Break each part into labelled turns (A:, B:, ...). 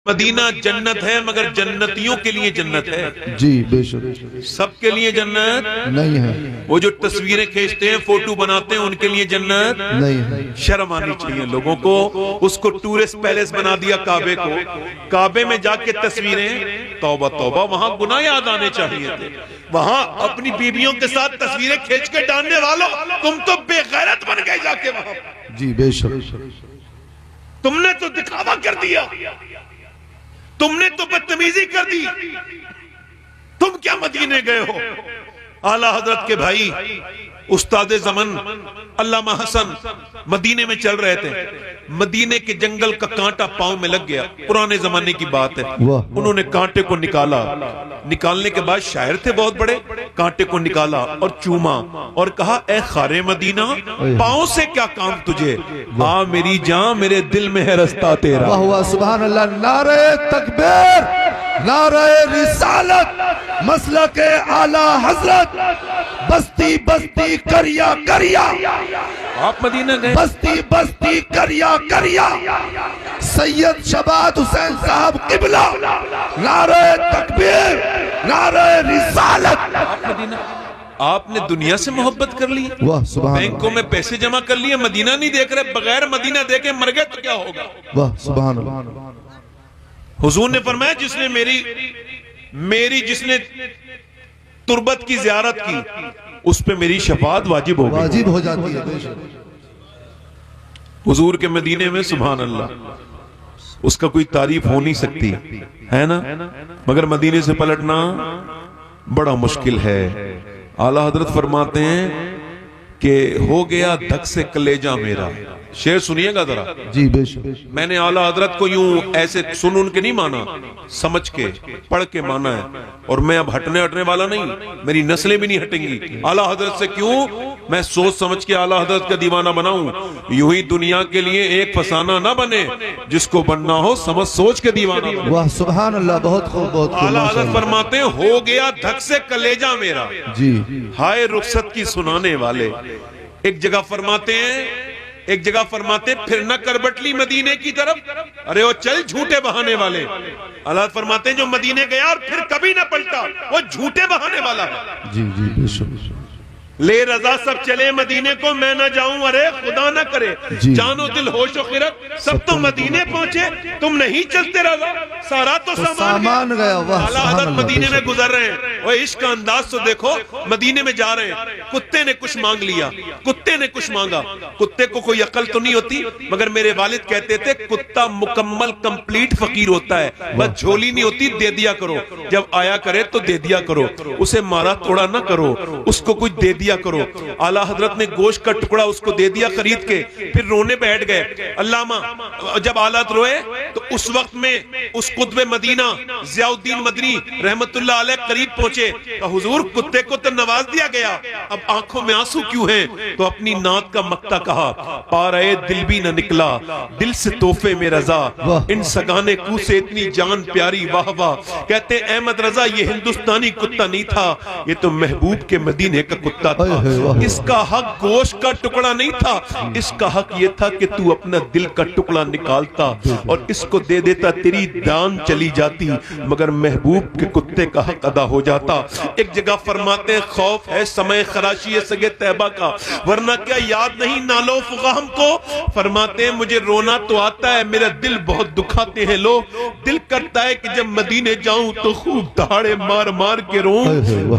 A: مدینہ جنت ہے مگر جنتیوں کے لیے جنت ہے،
B: جی بے شک
A: سب کے لیے جنت
B: نہیں ہے،
A: وہ جو تصویریں کھینچتے ہیں فوٹو بناتے ہیں ان کے لیے جنت
B: نہیں ہے۔
A: شرم آنی چاہیے لوگوں کو۔ اس کو ٹورسٹ پیلیس بنا دیا کعبے کو، کعبے میں جا کے تصویریں، توبہ توبہ، وہاں گناہ یاد آنے چاہیے تھے۔ وہاں اپنی بیویوں کے ساتھ تصویریں کھینچ کے ڈالنے والوں، تم تو بے غیرت بن گئے جا کے وہاں،
B: جی بے شک
A: تم نے تو دکھاوا کر دیا، تم نے تو بدتمیزی کر دی، تم کیا مدینے گئے ہو؟ اعلیٰ حضرت کے بھائی استاد زمن علامہ حسن مدینے میں چل رہے تھے، مدینے کے جنگل کا کانٹا پاؤں میں لگ گیا، پرانے زمانے کی بات ہے، انہوں نے کانٹے کو نکالا، نکالنے کے بعد شاعر تھے بہت بڑے، کانٹے کو نکالا اور چوما اور کہا اے خار مدینہ پاؤں سے کیا کام تجھے، آ میری جان میرے دل میں ہے رستہ تیرا۔
B: واہ سبحان اللہ، نعرہ تکبیر، نعرہ رسالت، مسلک اعلیٰ حضرت، بستی بستی کریا کریا،
A: آپ مدینہ گئے،
B: بستی بستی کریا کریا، سید شباد حسین صاحب قبلہ، نعرہ تکبیر، نعرہ رسالت۔
A: آپ نے دنیا سے محبت کر لی،
B: واہ سبحان اللہ،
A: بینکوں میں پیسے جمع کر لیے، مدینہ نہیں دیکھ رہے، بغیر مدینہ دیکھے مر گئے تو کیا ہوگا؟
B: واہ سبحان اللہ،
A: حضور نے فرمایا جس نے میری جس نے تربت کی زیارت کی اس پہ میری شفاعت واجب ہوگی،
B: واجب ہو جاتی ہے بے شک۔
A: حضور کے مدینے میں سبحان اللہ اس کا کوئی تعریف ہو نہیں سکتی ہے نا، مگر مدینے سے پلٹنا بڑا مشکل ہے۔ اعلیٰ حضرت فرماتے ہیں کہ ہو گیا دھک سے کلیجہ میرا، شعر سنیے گا ذرا،
B: جی بے شک،
A: میں نے اعلیٰ حضرت کو یوں ایسے سن کے نہیں مانا، سمجھ کے پڑھ کے مانا ہے، اور میں اب ہٹنے والا نہیں، میری نسلیں بھی نہیں ہٹیں گی اعلیٰ حضرت سے۔ کیوں؟ میں سوچ سمجھ کے اعلیٰ حضرت کا دیوانہ بناؤں، یوں ہی دنیا کے لیے ایک فسانہ نہ بنے، جس کو بننا ہو سمجھ سوچ کے دیوانہ بنے۔
B: واہ سبحان اللہ، بہت خوب بہت خوب،
A: اعلیٰ
B: ماشاء
A: حضرت
B: اللہ۔
A: فرماتے ہیں ہو گیا دھک سے کلیجہ میرا،
B: جی
A: ہائے رخصت کی سنانے والے۔ ایک جگہ فرماتے ہیں پھر نہ کر بٹلی مدینے کی طرف، ارے وہ چل جھوٹے بہانے والے۔ اللہ فرماتے ہیں جو مدینے گیا اور پھر کبھی نہ پلٹا وہ جھوٹے بہانے والا ہے۔
B: جی جی بے شک،
A: لے رضا سب چلے مدینے کو میں نہ جاؤں، ارے خدا نہ کرے
B: جی
A: جان و دل ہوش و خرد سب تو مدینے پہنچے، تم نہیں چلتے رضا سارا تو
B: سامان گیا۔ واہ
A: اعلیٰ
B: سبحان
A: حضرت
B: اللہ،
A: مدینے
B: بے
A: میں
B: شک۔
A: گزر رہے ہیں، وہ عشق کا انداز تو دیکھو، مدینے میں جا رہے ہیں، کتے نے کچھ مانگ لیا، کتے نے کچھ مانگا، کتے کو کوئی عقل تو نہیں ہوتی، مگر میرے والد کہتے تھے کتا مکمل کمپلیٹ فقیر ہوتا ہے، بس جھولی نہیں ہوتی، دے دیا کرو، جب آیا کرے تو دے دیا کرو، اسے مارا توڑا نہ کرو، اس کو کچھ دے دیا کرو۔ اعلیٰ حضرت نے گوشت کا ٹکڑا اس کو دے دیا خرید کے، پھر رونے بیٹھ گئے۔ علامہ جب اعلیٰ روئے تو اس وقت میں اس قطب مدینہ ضیاء الدین مدنی رحمت اللہ علیہ قریب پہنچے، تو حضور کتے کو تو نواز دیا گیا، اب آنکھوں میں آنسو کیوں ہیں؟ تو اپنی نعت کا مقطع کہا، پا رہے دل بھی نہ نکلا دل سے تحفے میں رضا، ان سگانے کو سے اتنی جان پیاری واہ واہ۔ کہتے ہیں احمد رضا یہ ہندوستانی کتا نہیں تھا، یہ تو محبوب کے مدینے کا کتا تھا، اس کا حق گوشت کا ٹکڑا نہیں تھا، اس کا حق یہ تھا کہ تو اپنا دل کا ٹکڑا نکالتا اور اس کو دے دیتا، تیری دان چلی جاتی مگر محبوب کے کتے کا حق ادا ہو جاتا۔ ایک جگہ فرماتے ہیں خوف ہے سمے خراشی سگے طیبہ کا، ورنہ کیا یاد نہیں نالو فغام کو؟ فرماتے ہیں مجھے رونا تو آتا ہے، میرا دل بہت دکھاتے ہیں لوگ، دل کرتا ہے کہ جب مدینے جاؤں تو خوب دہاڑے مار مار کے روؤں،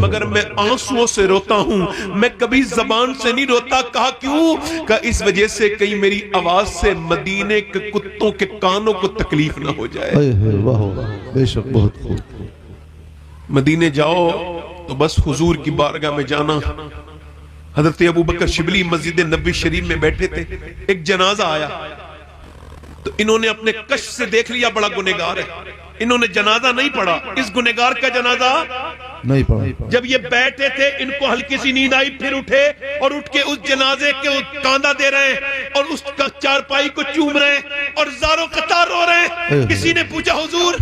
A: مگر میں آنسوؤں سے روتا ہوں، میں کبھی زبان سے نہیں روتا۔ کہا کیوں؟ کہ اس وجہ سے کہیں میری آواز سے مدینے کے کتوں کے کانوں کو تکلیف نہ ہو جائے۔
B: واہ بے شک، بہت خوب۔
A: مدینے جاؤ تو بس حضور کی بارگاہ میں جانا۔ حضرت ابوبکر شبلی مسجد نبوی شریف میں بیٹھے تھے، ایک جنازہ آیا تو انہوں نے اپنے کشف سے دیکھ لیا بڑا گنہگار ہے، انہوں نے جنازہ نہیں پڑھا، اس گنہگار کا جنازہ
B: نہیں پڑھا۔
A: جب یہ بیٹھے تھے ان کو ہلکی سی نیند آئی، پھر اٹھے اور اٹھ کے اس جنازے کے کاندھا دے رہے ہیں اور اس کا چارپائی کو چوم رہے ہیں اور زاروں قطار رو رہے ہیں۔ کسی نے پوچھا حضور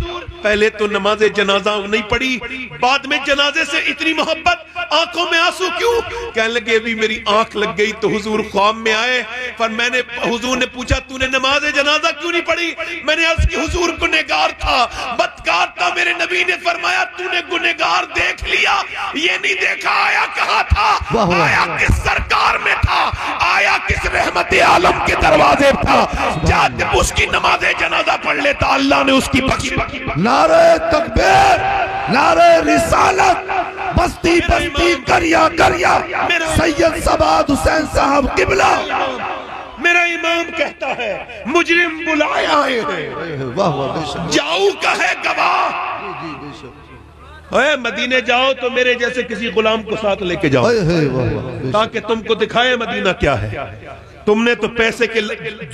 A: پہلے تو نماز جنازہ نہیں پڑھی، بعد میں جنازے سے اتنی محبت؟ آنکھوں میں آنسو کیوں؟ کہنے لگے ابھی میری آنکھ لگ گئی تو حضور خواب میں آئے، پر حضور نے پوچھا تو نے نماز جنازہ کیوں نہیں پڑھی؟ میں نے عرض کی حضور گنہگار تھا، بدکار تھا۔ میرے نبی نے فرمایا تو نے گنہگار دیکھ لیا، یہ نہیں دیکھا آیا کہاں تھا، آیا کس سرکار میں تھا، آیا کس رحمت عالم کے دروازے تھا۔ جب اس کی نماز جنازہ پڑھ لیتا اللہ نے اس کی بخش۔
B: نعرہ تکبیر، نعرہ رسالت، بستی بستی کریا کریا سید سباد حسین صاحب قبلہ۔
A: میرا امام کہتا ہے مجرم بلائے آئے ہیں،
B: واہ واہ بے شک،
A: جاؤ کا ہے گواہ۔
B: جی بے شک،
A: اے مدینے جاؤ تو میرے جیسے کسی غلام کو ساتھ لے کے جاؤ،
B: واہ واہ بے شک،
A: تاکہ تم کو دکھائے مدینہ کیا ہے۔ تم نے تو پیسے کے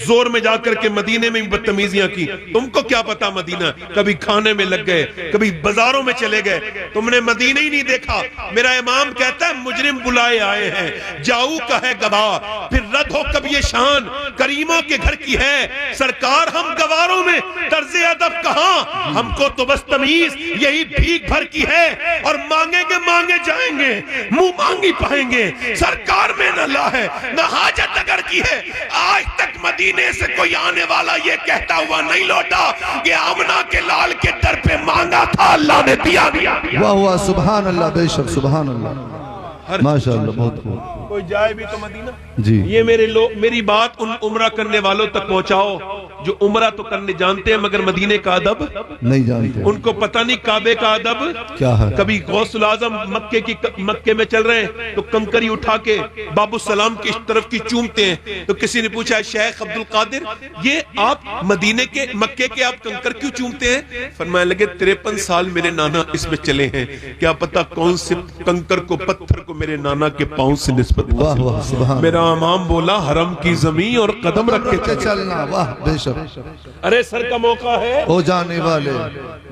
A: زور میں جا کر کے مدینے میں بدتمیزیاں کی، تم کو کیا پتا مدینہ، کبھی کھانے میں لگ گئے، کبھی بازاروں میں چلے گئے، تم نے مدینہ ہی نہیں دیکھا۔ میرا امام کہتا ہے مجرم بلائے آئے ہیں، جاؤ کا ہے گواہ، پھر رد ہو کب یہ شان کریموں کے گھر کی ہے۔ سرکار ہم گواروں میں طرز ادب کہاں، ہم کو تو بس تمیز یہی بھیک بھر کی ہے، اور مانگیں گے مانگے جائیں گے، منہ مانگی پائیں گے۔ سرکار میں نہ لا ہے نہ حاجت اگر کی ہے، آج تک مدینے سے کوئی آنے والا یہ کہتا ہوا نہیں لوٹا کہ آمنہ کے لال کے در پہ مانگا تھا اللہ نے دیا۔
B: واہ واہ سبحان اللہ بے شک، سبحان اللہ، ماشاءاللہ، بہت خوب۔
A: کوئی جائے بھی تو مدینہ۔
B: جی
A: یہ میری بات ان عمرہ کرنے والوں تک پہنچاؤ جو عمرہ تو کرنے جانتے ہیں مگر مدینے کا ادب
B: نہیں جانتے،
A: ان کو پتہ نہیں کعبے کا ادب
B: کیا ہے۔
A: کبھی غوث العظم مکے میں چل رہے ہیں تو کنکری اٹھا کے باب السلام کی طرف کی چومتے ہیں، تو کسی نے پوچھا شیخ عبد القادر یہ آپ مدینے کے مکے کے آپ کنکر کیوں چومتے ہیں؟ فرمانے لگے 53 سال میرے نانا اس میں چلے ہیں، کیا پتہ کون سے کنکر کو پتھر کو میرے نانا کے پاؤں سے نسبت۔
B: واہ واہ سبحان،
A: میرا امام بولا حرم کی زمین اور قدم رکھ کے
B: چلنا، واہ بے شک،
A: ارے سر کا موقع ہے
B: او جانے والے،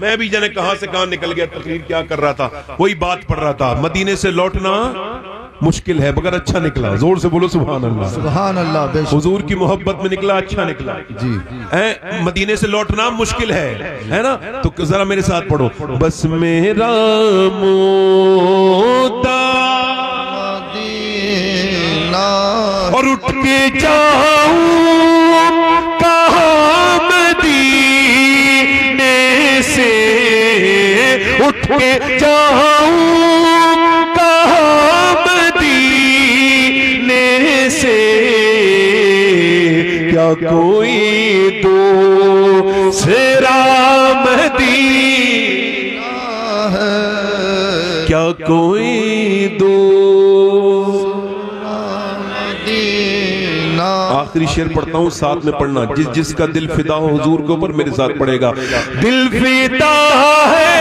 A: میں بھی جانے کہاں سے کہاں نکل گیا، تقریر کیا کر رہا تھا، وہی بات پڑھ رہا تھا۔ مدینے سے لوٹنا مشکل ہے مگر اچھا نکلا، زور سے بولو سبحان اللہ،
B: سبحان اللہ بے شک،
A: حضور کی محبت میں نکلا، اچھا نکلا۔
B: جی
A: مدینے سے لوٹنا مشکل ہے نا، تو ذرا میرے ساتھ پڑھو، بس میرا مودا اور اٹھ کے جاؤں کہاں مدینے سے، اٹھ کے جاؤں کہاں مدینے سے، کیا کوئی دوسرا مدینہ ہے، کیا کوئی آخری شعر پڑھتا ہوں ساتھ میں پڑھنا، جس کا دل فدا ہو حضور کے اوپر میرے ساتھ پڑھے گا۔ دل فدا ہے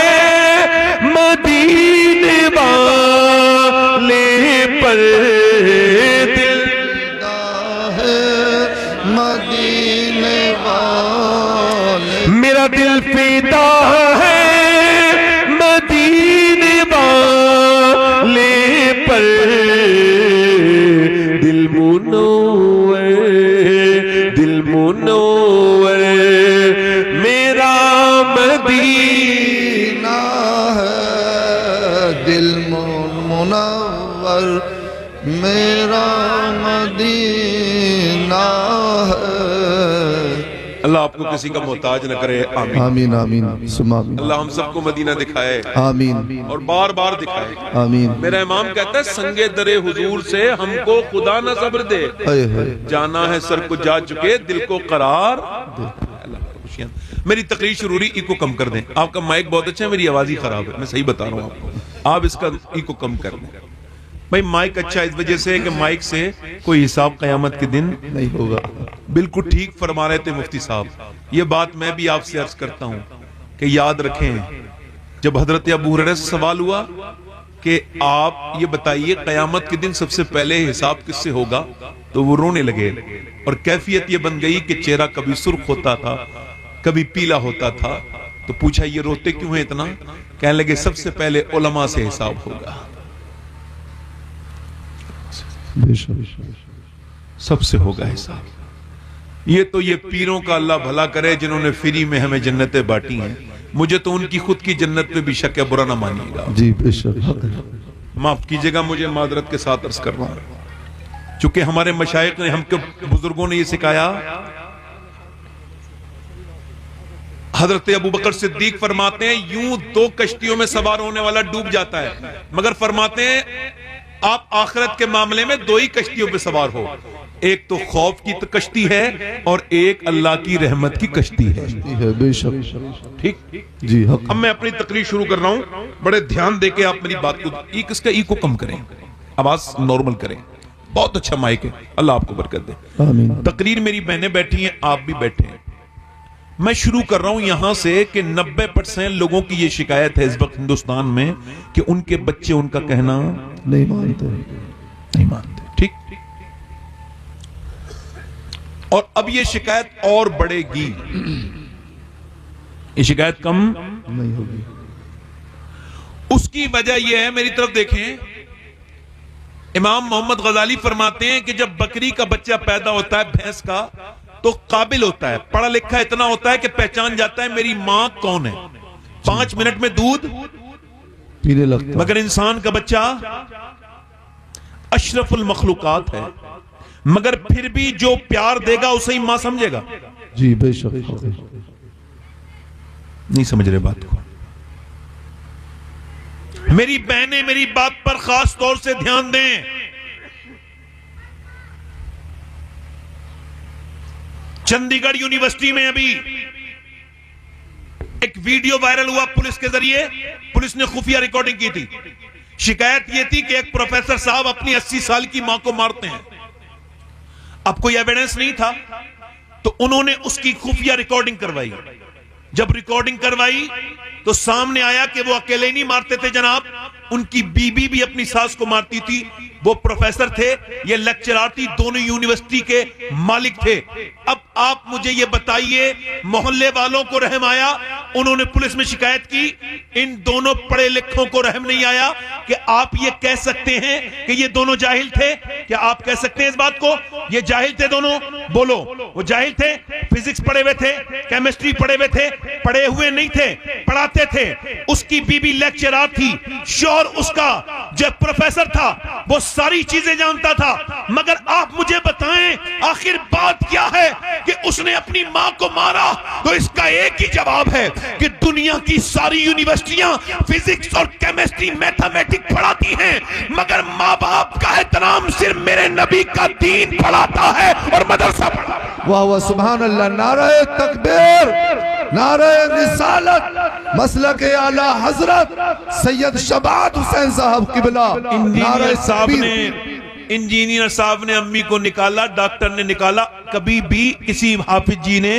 A: مدینے والے پر، دل
B: فدا ہے مدینے والے،
A: میرا دل فدا ہے مدینے والے پر، دل منور میرا مدینہ
B: ہے، دل منور میرا مدینہ ہے۔
A: اللہ آپ کو کسی کا محتاج نہ کرے، آمین
B: آمین آمین ثم آمین،
A: اللہ ہم سب کو مدینہ دکھائے
B: آمین
A: اور بار بار دکھائے۔
B: آمین۔
A: میرا امام کہتا ہے سنگے درے حضور سے ہم کو خدا نہ صبر دے،
B: اے ہے،
A: جانا ہے سر کو جا چکے دل کو قرار اللہ کا خوشیاں۔ میری تقریر شروع ہوئی، ایکو کم کر دیں، آپ کا مائک بہت اچھا ہے، میری آواز ہی خراب ہے، میں صحیح بتا رہا ہوں آپ کو، آپ اس کا ایکو کم کر دیں۔ بھائی مائک اچھا اس وجہ سے کہ مائک سے کوئی حساب قیامت کے دن
B: نہیں ہوگا،
A: بالکل ٹھیک فرما رہے تھے مفتی صاحب۔ یہ بات میں بھی آپ سے عرض کرتا ہوں کہ یاد رکھیں، جب حضرت ابو ہریرہ سے سوال ہوا کہ آپ یہ بتائیے قیامت کے دن سب سے پہلے حساب کس سے ہوگا، تو وہ رونے لگے، اور کیفیت یہ بن گئی کہ چہرہ کبھی سرخ ہوتا تھا کبھی پیلا ہوتا تھا۔ تو پوچھا یہ روتے کیوں ہیں اتنا؟ کہنے لگے سب سے پہلے علماء سے حساب ہوگا،
B: بے شک،
A: سب سے ہوگا حساب۔ یہ تو یہ پیروں کا اللہ بھلا کرے جنہوں نے فری میں ہمیں جنتیں بانٹی ہیں، مجھے تو ان کی خود کی جنت پہ بھی شک ہے، برا نہ مانیے گا۔
B: جی بے شک،
A: معاف کیجئے گا، مجھے معذرت کے ساتھ عرض کر رہا ہوں، چونکہ ہمارے مشائخ نے، ہم کے بزرگوں نے یہ سکھایا. حضرت ابو بکر صدیق فرماتے ہیں یوں 2 کشتیوں میں سوار ہونے والا ڈوب جاتا ہے، مگر فرماتے ہیں آپ آخرت کے معاملے میں 2 ہی کشتیوں پہ سوار ہو، ایک تو خوف کی کشتی ہے اور ایک اللہ کی رحمت کی کشتی ہے.
B: بے شک.
A: ٹھیک
B: جی حق.
A: اب میں اپنی تقریر شروع کر رہا ہوں، بڑے دھیان دے کے آپ میری بات کو اس کا ای کو کم کریں، آواز نارمل کریں. بہت اچھا مائک ہے، اللہ آپ کو برکت دے.
B: آمین.
A: تقریر میری بہنیں بیٹھی ہیں، آپ بھی بیٹھے ہیں. میں شروع کر رہا ہوں یہاں سے کہ 90% لوگوں کی یہ شکایت ہے اس وقت ہندوستان میں کہ ان کے بچے ان کا کہنا
B: نہیں مانتے.
A: نہیں مانتے. ٹھیک. اور اب یہ شکایت اور بڑھے گی، یہ شکایت کم
B: نہیں ہوگی.
A: اس کی وجہ یہ ہے، میری طرف دیکھیں، امام محمد غزالی فرماتے ہیں کہ جب بکری کا بچہ پیدا ہوتا ہے بھینس کا تو قابل ہوتا ہے، پڑھا لکھا اتنا ہوتا ہے کہ پہچان جاتا ہے میری ماں کون ہے، 5 منٹ میں دودھ
B: پینے لگتا.
A: مگر انسان کا بچہ اشرف المخلوقات ہے، مگر پھر بھی جو پیار دے گا اسے ہی ماں سمجھے گا.
B: جی بے شک.
A: نہیں سمجھ رہے بات کو. میری بہنیں میری بات پر خاص طور سے دھیان دیں. چندی گڑھ یونیورسٹی میں ابھی ایک ویڈیو وائرل ہوا پولیس کے ذریعے، پولیس نے خفیہ ریکارڈنگ کی تھی. شکایت یہ تھی کہ ایک پروفیسر صاحب اپنی 80 سال کی ماں کو مارتے ہیں. اب کوئی ایویڈنس نہیں تھا تو انہوں نے اس کی خفیہ ریکارڈنگ کروائی. جب ریکارڈنگ کروائی تو سامنے آیا کہ وہ اکیلے نہیں مارتے تھے جناب، ان کی بیوی بھی اپنی ساس کو مارتی تھی. وہ پروفیسر تھے، یہ لیکچرار تھی، دونوں یونیورسٹی کے مالک تھے. اب آپ مجھے یہ بتائیے، محلے والوں کو رحم آیا؟ انہوں نے پولیس میں شکایت کی. ان دونوں پڑھے لکھوں کو رحم نہیں آیا کہ آپ یہ کہہ سکتے ہیں کہ یہ دونوں جاہل تھے؟ کیا آپ کہہ سکتے ہیں اس بات کو یہ جاہل تھے دونوں؟ بولو. وہ جاہل تھے، فزکس پڑھے ہوئے تھے، کیمسٹری پڑھے ہوئے تھے، پڑھے ہوئے نہیں تھے، پڑھاتے تھے. اس کی بیوی لیکچرار تھی، شوہر اس کا جو پروفیسر تھا وہ ساری چیزیں جانتا تھا. مگر آپ مجھے بتائیں آخر بات کیا ہے کہ اس نے اپنی ماں کو مارا؟ تو اس کا ایک ہی جواب ہے کہ دنیا کی ساری یونیورسٹیاں فزکس اور کیمسٹری میتھمیٹک پڑھاتی ہیں، مگر ماں باپ کا احترام صرف میرے نبی کا دین پڑھاتا ہے اور مدرسہ پڑھاتا ہے.
B: واہ واہ سبحان اللہ. نعرہ تکبیر، نعرہ رسالت، مسلک اعلی حضرت سید شباد حسین صاحب قبلہ.
A: انجینئر صاحب نے امی کو نکالا، ڈاکٹر نے نکالا، کبھی بھی کسی حافظ جی نے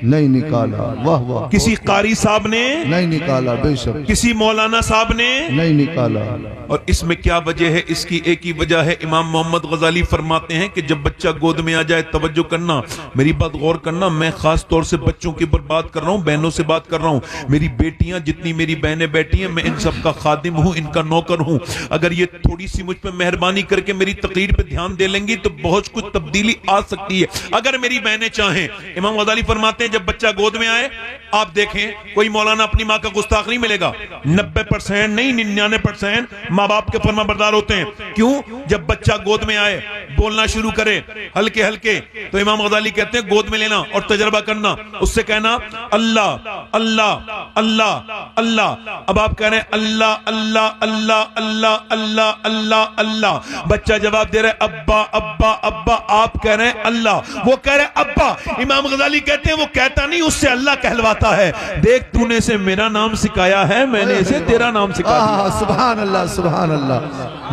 B: نہیں نکالا. واہ واہ.
A: کسی قاری صاحب نے
B: نہیں نکالا. بے شک.
A: کسی مولانا صاحب نے
B: نہیں نکالا.
A: اور اس میں کیا وجہ ہے؟ اس کی ایک ہی وجہ ہے. امام محمد غزالی فرماتے ہیں کہ جب بچہ گود میں آ جائے، توجہ کرنا، میری بات غور کرنا، میں خاص طور سے بچوں کے اوپر بات کر رہا ہوں، بہنوں سے بات کر رہا ہوں. میری بیٹیاں، جتنی میری بہنیں بیٹی ہیں، میں ان سب کا خادم ہوں، ان کا نوکر ہوں. اگر یہ تھوڑی سی مجھ پہ مہربانی کر کے میری تقریر پہ دھیان دے لیں گی تو بہت کچھ تبدیلی آ سکتی ہے اگر میری بہنیں چاہیں. امام غزالی فرماتے ہیں جب بچہ گود میں آئے، آپ دیکھیں کوئی مولانا اپنی ماں کا گستاخ نہیں ملے گا. 90% نہیں 99% ماں باپ کے فرما بردار ہوتے ہیں. کیوں؟ جب بچہ گود میں آئے، بولنا شروع کرے ہلکے ہلکے، تو امام غزالی کہتے ہیں گود میں لینا اور تجربہ کرنا، اس سے کہنا اللہ اللہ اللہ اللہ. اب آپ کہہ رہے ہیں اللہ اللہ اللہ اللہ اللہ اللہ اللہ. بچہ جواب دے رہے ابا ابا ابا. آپ کہہ رہے ہیں اللہ، وہ کہہ رہے ابا. امام غزالی کہتے ہیں وہ کہتا نہیں، اس سے اللہ کہلواتا ہے. دیکھ تو نے اسے میرا نام سکھایا ہے، میں نے اسے تیرا نام سکھا دیا.
B: سبحان اللہ سبحان اللہ.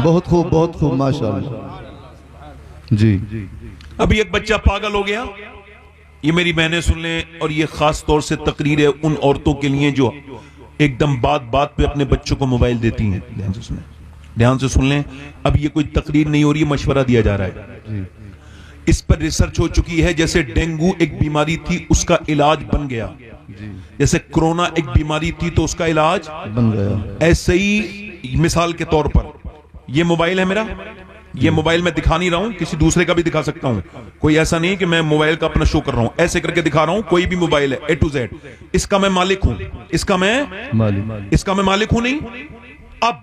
B: بہت خوب بہت خوب ماشاءاللہ. جی.
A: ابھی ایک بچہ پاگل ہو گیا. یہ میری بہنیں سن لیں، اور یہ خاص طور سے تقریر ہے ان عورتوں کے لیے جو ایک دم بات بات پہ اپنے بچوں کو موبائل دیتی ہیں. دھیان سے سنیں، دھیان سے سن لیں. اب یہ کوئی تقریر نہیں ہو رہی، مشورہ دیا جا رہا ہے. اس پر ریسرچ ہو چکی ہے. جیسے ڈینگو ایک بیماری تھی، اس کا علاج بن گیا. جیسے کرونا ایک بیماری تھی تو اس کا علاج
B: بن گیا.
A: ایسے ہی مثال کے طور پر یہ موبائل ہے میرا، یہ موبائل میں دکھا نہیں رہا ہوں، کسی دوسرے کا بھی دکھا سکتا ہوں. کوئی ایسا نہیں کہ میں موبائل کا اپنا شو کر رہا ہوں، ایسے کر کے دکھا رہا ہوں. کوئی بھی موبائل ہے A to Z، اس کا میں مالک ہوں، اس کا میں مالک ہوں. نہیں. اب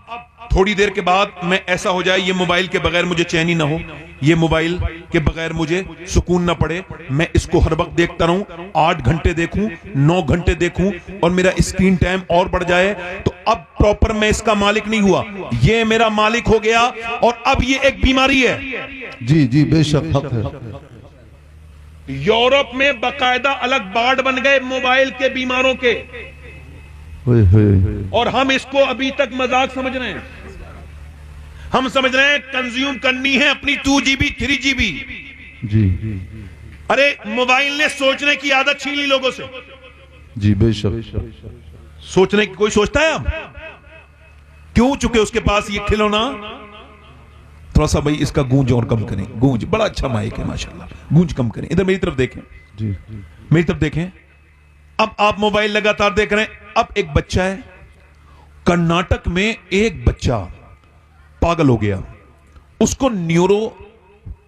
A: تھوڑی دیر کے بعد میں ایسا ہو جائے یہ موبائل کے بغیر مجھے چین ہی نہ ہو، یہ موبائل کے بغیر مجھے سکون نہ پڑے، میں اس کو ہر وقت دیکھتا رہوں، 8 گھنٹے دیکھوں، 9 گھنٹے دیکھوں، اور میرا اسکرین ٹائم اور بڑھ جائے، تو اب پراپر میں اس کا مالک نہیں ہوا، یہ میرا مالک ہو گیا، اور اب یہ ایک بیماری ہے۔
B: جی جی بے شک حق ہے۔
A: یورپ میں باقاعدہ الگ بارڈ بن گئے موبائل کے بیماروں کے، اور ہم اس کو ابھی تک مذاق سمجھ رہے ہیں۔ ہم سمجھ رہے ہیں کنزیوم کرنی ہے اپنی 2 GB 3 GB۔
B: جی
A: ارے موبائل نے سوچنے کی عادت چھین لی لوگوں سے۔
B: جی بے شک۔
A: سوچنے کی کوئی سوچتا ہے اب؟ کیوں؟ چونکہ اس کے پاس یہ کھلونا، تھوڑا سا بھائی اس کا گونج اور کم کریں، گونج بڑا اچھا مائک ہے ماشاءاللہ، گونج کم کریں، ادھر میری طرف دیکھیں،
B: جی
A: میری طرف دیکھیں۔ اب آپ موبائل لگاتار دیکھ رہے ہیں، اب ایک بچہ ہے کرناٹک میں، ایک بچہ پاگل ہو گیا، اس کو نیورو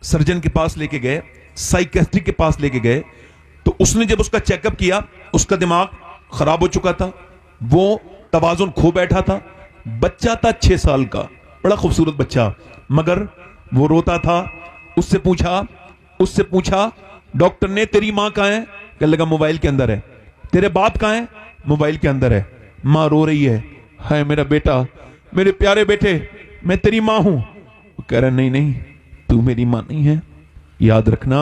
A: سرجن کے پاس لے کے گئے، سائیکیٹرسٹ کے پاس لے کے گئے، تو اس نے جب اس کا چیک اپ کیا، اس کا دماغ خراب ہو چکا تھا، وہ توازن کھو بیٹھا تھا، بچہ تھا 6 سال کا، بڑا خوبصورت بچہ، مگر وہ روتا تھا۔ اس سے پوچھا ڈاکٹر نے تیری ماں کہاں ہے؟ کہنے لگا موبائل کے اندر ہے۔ تیرے باپ کہاں ہے؟ موبائل کے اندر ہے۔ ماں رو رہی ہے، ہائے میرا بیٹا، میرے پیارے بیٹے، میں تیری ماں ہوں۔ وہ کہہ رہا نہیں تو میری ماں نہیں ہے، یاد رکھنا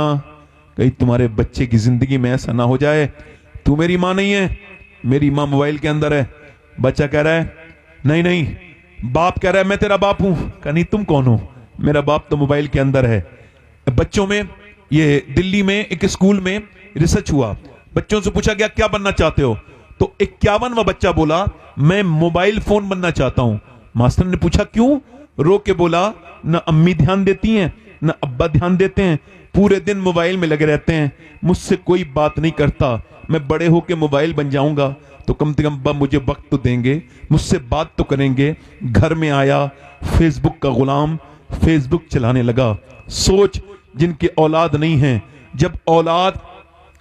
A: کہیں تمہارے بچے کی زندگی میں ایسا نہ ہو جائے، تو میری ماں نہیں ہے، میری ماں موبائل کے اندر ہے۔ بچہ کہہ رہا ہے نہیں، باپ کہہ رہا ہے میں تیرا باپ ہوں۔ کہا نہیں تم کون ہو؟ میرا باپ تو موبائل کے اندر ہے۔ بچوں میں، یہ دلی میں ایک اسکول میں ریسرچ ہوا، بچوں سے پوچھا گیا کیا بننا چاہتے ہو؟ تو 51واں بچہ بولا میں موبائل فون بننا چاہتا ہوں۔ ماسٹر نے پوچھا کیوں؟ رو کے بولا نہ امی دھیان دیتی ہیں نہ ابا دھیان دیتے ہیں، پورے دن موبائل میں لگے رہتے ہیں، مجھ سے کوئی بات نہیں کرتا، میں بڑے ہو کے موبائل بن جاؤں گا تو کم سے کم ابا مجھے وقت تو دیں گے، مجھ سے بات تو کریں گے۔ گھر میں آیا، فیس بک کا غلام، فیس بک چلانے لگا۔ سوچ جن کی اولاد نہیں ہے، جب اولاد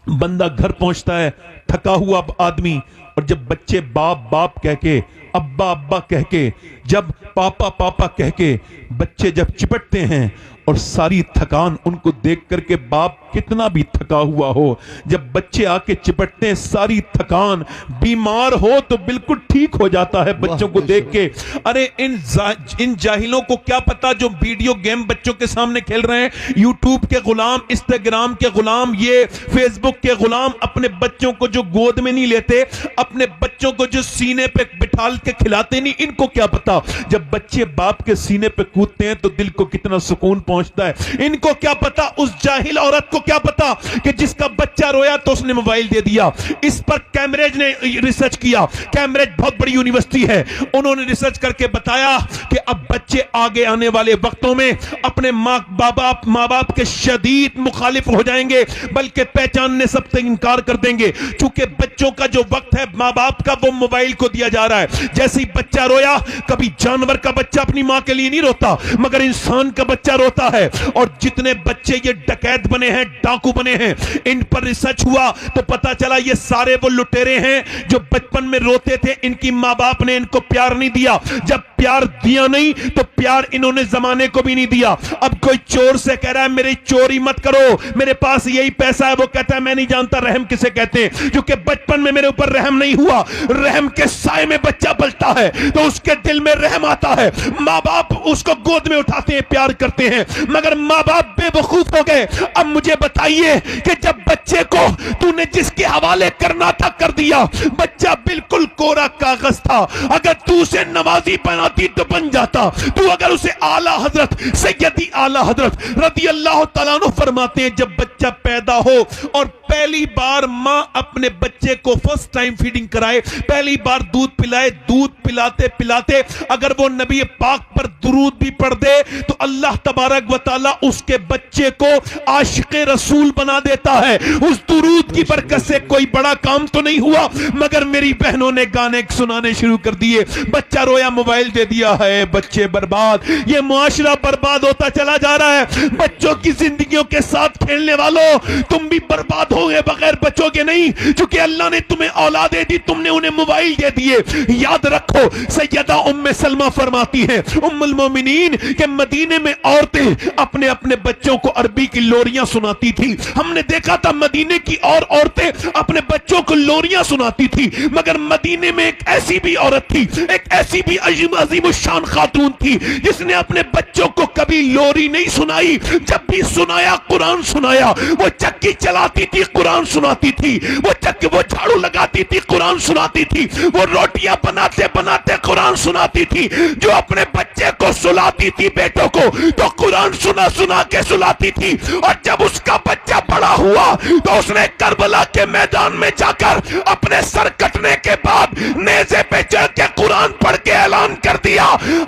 A: بندہ گھر پہنچتا ہے تھکا ہوا آدمی، اور جب بچے باپ باپ کہہ کے، ابا ابا کہہ کے، جب پاپا پاپا کہہ کے بچے جب چپٹتے ہیں، اور ساری تھکان ان کو دیکھ کر کے باپ کتنا بھی تھکا ہوا ہو، جب بچے آ کے چپٹتے ہیں ساری تھکان، بیمار ہو تو بالکل ٹھیک ہو جاتا ہے بچوں کو دیکھ کے۔ ارے ان جاہلوں کو کیا پتا جو ویڈیو گیم بچوں کے سامنے کھیل رہے ہیں، یوٹیوب کے غلام، انسٹاگرام کے غلام، یہ فیس بک کے غلام، اپنے بچوں کو جو گود میں نہیں لیتے، اپنے بچوں کو جو سینے پہ بٹھال کے کھلاتے نہیں، ان کو کیا پتا جب بچے باپ کے سینے پہ کودتے ہیں تو دل کو کتنا سکون پہنچتا ہے۔ ان کو کیا پتا، اس جاہل عورت کو کیا پتا کہ جس کا بچہ رویا تو اس نے موبائل دے دیا۔ اس پر کیمبرج نے ریسرچ کیا، کیمبرج بہت بڑی یونیورسٹی ہے، انہوں نے ریسرچ کر کے بتایا کہ اب بچے آگے آنے والے وقتوں میں اپنے ماں باپ کے شدید مخالف ہو جائیں گے، بلکہ پہچاننے سب سے انکار کر دیں گے، چونکہ بچوں کا جو وقت ہے ماں باپ کا وہ موبائل کو دیا جا رہا ہے۔ جیسے ہی بچہ رویا، کبھی جانور کا بچہ اپنی ماں کے لیے نہیں روتا، مگر انسان کا بچہ روتا ہے۔ اور جتنے بچے یہ ڈکیت بنے ہیں، ڈاکو بنے ہیں، ان پر ریسرچ ہوا تو پتا چلا یہ سارے وہ لٹیرے ہیں جو بچپن میں روتے تھے، ان کی ماں باپ نے ان کو پیار نہیں دیا، جب پیار دیا نہیں تو پیار انہوں نے زمانے کو بھی نہیں دیا۔ اب کوئی چور سے کہہ رہا ہے میری چوری مت کرو، میرے پاس یہی پیسہ ہے، وہ کہتا ہے میں نہیں جانتا رحم کسے کہتے ہیں، کیونکہ بچپن میں میرے اوپر رحم نہیں ہوا۔ رحم کے سائے میں بچہ پلتا ہے تو اس کے دل میں رحم آتا ہے، ماں باپ اس کو گود میں اٹھاتے ہیں، پیار کرتے ہیں، مگر ماں باپ بے وقوف ہو گئے۔ اب مجھے بتائیے کہ جب بچے کو تو نے جس کے حوالے کرنا تھا کر دیا، بچہ بالکل کورا کاغذ تھا، اگر تو اسے نمازی بناتی تو بن جاتا، تو اگر اسے اعلیٰ حضرت سیدی اعلیٰ حضرت رضی اللہ تعالیٰ عنہ فرماتے ہیں جب بچہ پیدا ہو اور پہلی بار ماں اپنے بچے کو فرسٹ ٹائم فیڈنگ کرائے، پہلی بار دودھ پلائے، دودھ پلاتے پلاتے اگر وہ نبی پاک پر درود بھی پڑھ دے تو اللہ تبارک و تعالیٰ اس کے بچے کو عاشق رسول بنا دیتا ہے۔ اس درود کی برکت سے کوئی بڑا کام تو نہیں ہوا، مگر میری بہنوں نے گانے سنانے شروع کر دیے، بچہ رویا موبائل دے دیا ہے، بچے برباد، یہ معاشرہ برباد ہوتا چلا جا رہا ہے۔ بچوں کی زندگیوں کے ساتھ کھیلنے والوں، تم بھی برباد ہو گے، بغیر بچوں کے نہیں، چونکہ اللہ نے تمہیں اولادیں دی، تم نے انہیں موبائل دے دیے۔ یاد رکھو سیدہ ام سلمہ فرماتی ہیں ام المومنین کہ مدینے میں عورتیں اپنے اپنے بچوں کو عربی کی لوریاں سناتی تھی. ہم نے دیکھا تھا مدینے کی اور عورتیں اپنے بچوں کو لوریاں سناتی تھی, مگر مدینے میں ایک ایسی بھی عورت تھی, ایک ایسی بھی عظیم الشان خاتون تھی جس نے اپنے بچوں کو کبھی لوری نہیں سنائی. جب بھی سنایا قرآن سنایا. وہ چکی چلاتی تھی قرآن سناتی تھی, وہ جھاڑو لگاتی تھی قرآن سناتی تھی, وہ روٹیاں بناتے بناتے قرآن سناتی تھی. جو اپنے بچے کو سلاتی تھی بیٹوں کو تو قرآن سنا سنا کے سلاتی تھی. اور جب اس کا بچہ بڑا ہوا تو اس نے کربلا کے میدان میں جا کر اپنے سر کٹنے کے بعد نیزے پہ چڑھ کے قرآن پڑھ کے اعلان کر دیا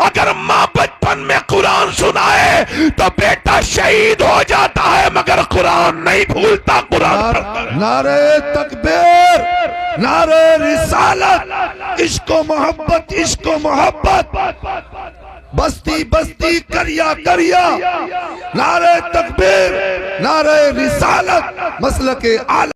A: اگر ماں بچپن میں قرآن سنائے تو بیٹا شہید ہو جاتا ہے مگر قرآن نہیں بھولتا. قرآن پڑھتا ہے.
B: نعرہ تکبیر, نعرہ رسالت, عشق و محبت, عشق و محبت, بستی بستی کریا کریا, نعرہ تکبیر, نعرہ رسالت, مسلک اعلی.